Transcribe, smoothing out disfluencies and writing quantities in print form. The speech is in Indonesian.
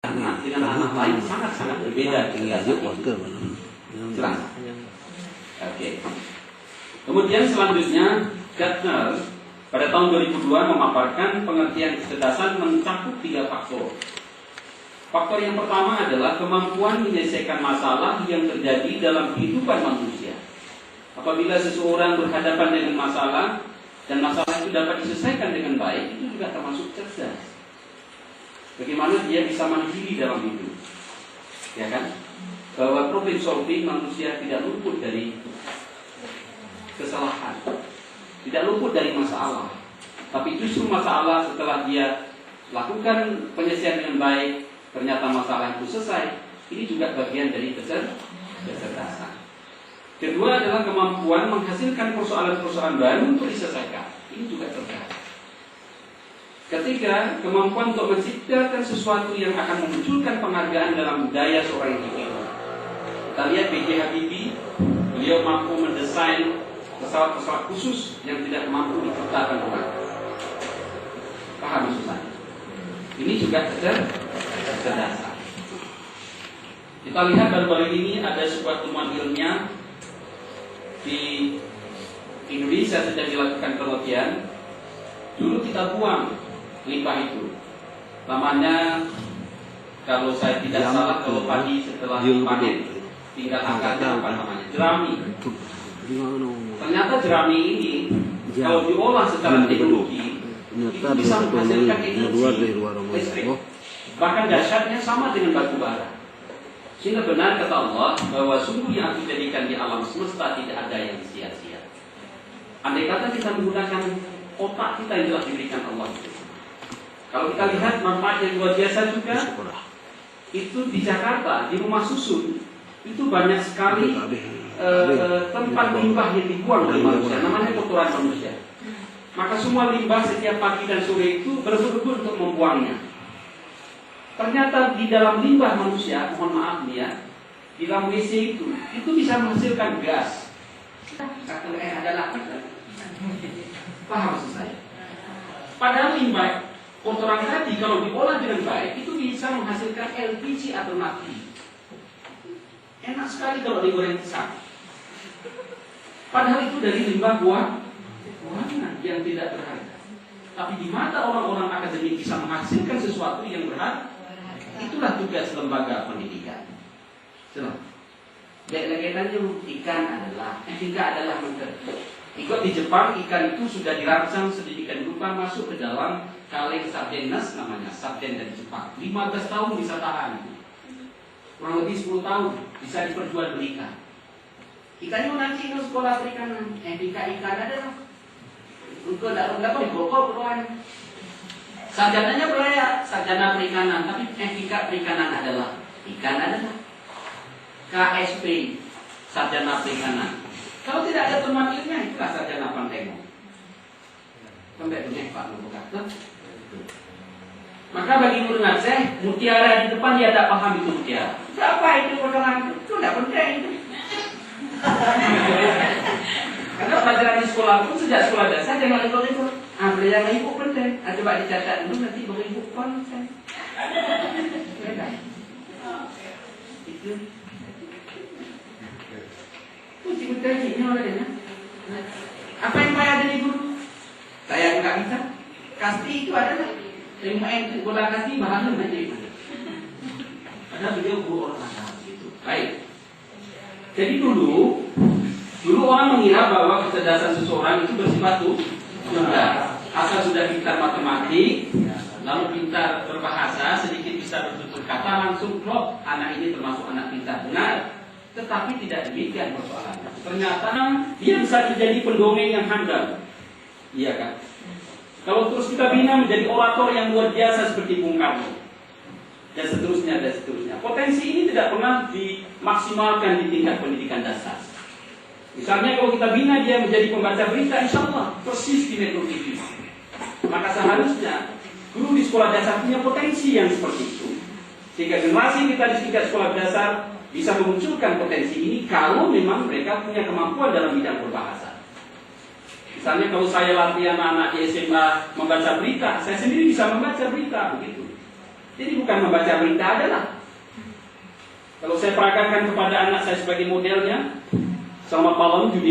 anak dengan anak lain sangat-sangat berbeda. Jelas. Oke. Kemudian selanjutnya Gardner pada tahun 2002 memaparkan pengertian kecerdasan mencakup 3 faktor. Faktor yang pertama adalah kemampuan menyelesaikan masalah yang terjadi dalam kehidupan manusia. Apabila seseorang berhadapan dengan masalah dan masalah itu dapat diselesaikan dengan baik, itu juga termasuk cerdas. Bagaimana dia bisa mandiri dalam hidup, ya kan? Bahwa problem solving manusia tidak luput dari kesalahan, tidak luput dari masalah. Tapi justru masalah setelah dia lakukan penyelesaian dengan baik, ternyata masalah itu selesai. Ini juga bagian dari kecerdasan. Kedua adalah kemampuan menghasilkan persoalan-persoalan baru untuk diselesaikan. Ini juga cerdas. Ketiga, kemampuan untuk menciptakan sesuatu yang akan memunculkan penghargaan dalam budaya seorang individu. Kita lihat B.J. Habibie, beliau mampu mendesain pesawat-pesawat khusus yang tidak mampu diciptakan orang. Paham maksud saya? Ini juga kecerdasan. Kita lihat baru-baru ini ada sebuah temuan ilmiah di Indonesia sedang dilakukan penelitian. Dulu kita buang limbah itu, namanya kalau saya tidak salah, kalau padi setelah dipanen tinggal akarnya apa namanya, jerami. Ternyata jerami ini kalau diolah secara teknologi itu bisa menghasilkan energi listrik, bahkan dahsyatnya sama dengan batu bara. Sehingga benar kata Allah bahwa sungguh yang aku jadikan di alam semesta tidak ada yang sia-sia. Andai kata kita menggunakan otak kita yang telah diberikan Allah itu. Kalau kita lihat manfaat yang luar biasa juga, itu di Jakarta, di rumah susun, itu banyak sekali tempat limbah yang dibuang oleh manusia, namanya kotoran manusia. Maka semua limbah setiap pagi dan sore itu berebut-rebut untuk membuangnya. Ternyata di dalam limbah manusia, mohon maaf nih ya, di dalam WC itu bisa menghasilkan gas. Kata adalah paham maksud saya? Padahal limbah kotoran tadi kalau diolah dengan baik itu bisa menghasilkan LPG atau nafti. Enak sekali kalau digoreng pisang. Padahal itu dari limbah buangan yang tidak berharga. Tapi di mata orang-orang akademik bisa menghasilkan sesuatu yang berharga. Itulah tugas lembaga pendidikan. Jelas. Legendannya ikan adalah menteri. Ikut di Jepang ikan itu sudah dirancang sedemikian rupa masuk ke dalam kaleng sardenas, namanya sarden dari Jepang. 15 tahun bisa tahan. Kurang lebih 10 tahun bisa diperjualbelikan. Ikannya nanti ke sekolah perikanan. Ikan adalah untuk tidak dibokok keluarnya. Sarjananya berlayak, sarjana perikanan, tapi etika perikanan adalah KSP, sarjana perikanan. Kalau tidak ada teman ilmiah, itulah sarjana Pantemo. Sampai punya Pak Lubukat. Maka bagi Guru Aceh, mutiara di depan dia tidak paham itu mutiara. Apa itu potongan itu tidak penting itu. Karena pelajaran di sekolah pun sejak sekolah dasar jangan ikut-ikut. Yang ibu penting. Coba dicatat dulu nanti baru ibu konsen. Itu. Uji berkajinya olehnya. Apa yang payah dari guru? Saya nggak bisa. Kasti itu adalah terima itu bola kasti bahannya menjadi mana? Padahal beliau guru orang asal gitu. Baik. Jadi dulu orang mengira bahwa kecerdasan seseorang itu bersifat tunggal. Asal sudah pintar matematik, lalu pintar berbahasa, sedikit bisa bertutur kata, langsung klop, anak ini termasuk anak pintar. Benar. Tetapi tidak demikian persoalannya. Ternyata dia bisa menjadi pendongeng yang handal. Iya kan? Kalau terus kita bina menjadi orator yang luar biasa seperti Bung Karno. Dan seterusnya. Potensi ini tidak pernah dimaksimalkan di tingkat pendidikan dasar. Misalnya kalau kita bina dia menjadi pembaca berita, insya Allah persis di Metro TV. Maka seharusnya guru di sekolah dasar punya potensi yang seperti itu. Sehingga generasi kita di tingkat sekolah dasar bisa memunculkan potensi ini kalau memang mereka punya kemampuan dalam bidang berbahasa. Misalnya kalau saya latih anak-anak di SMA membaca berita, saya sendiri bisa membaca berita begitu. Jadi bukan membaca berita adalah. Kalau saya peragakan kepada anak saya sebagai modelnya, selamat malam Juliet.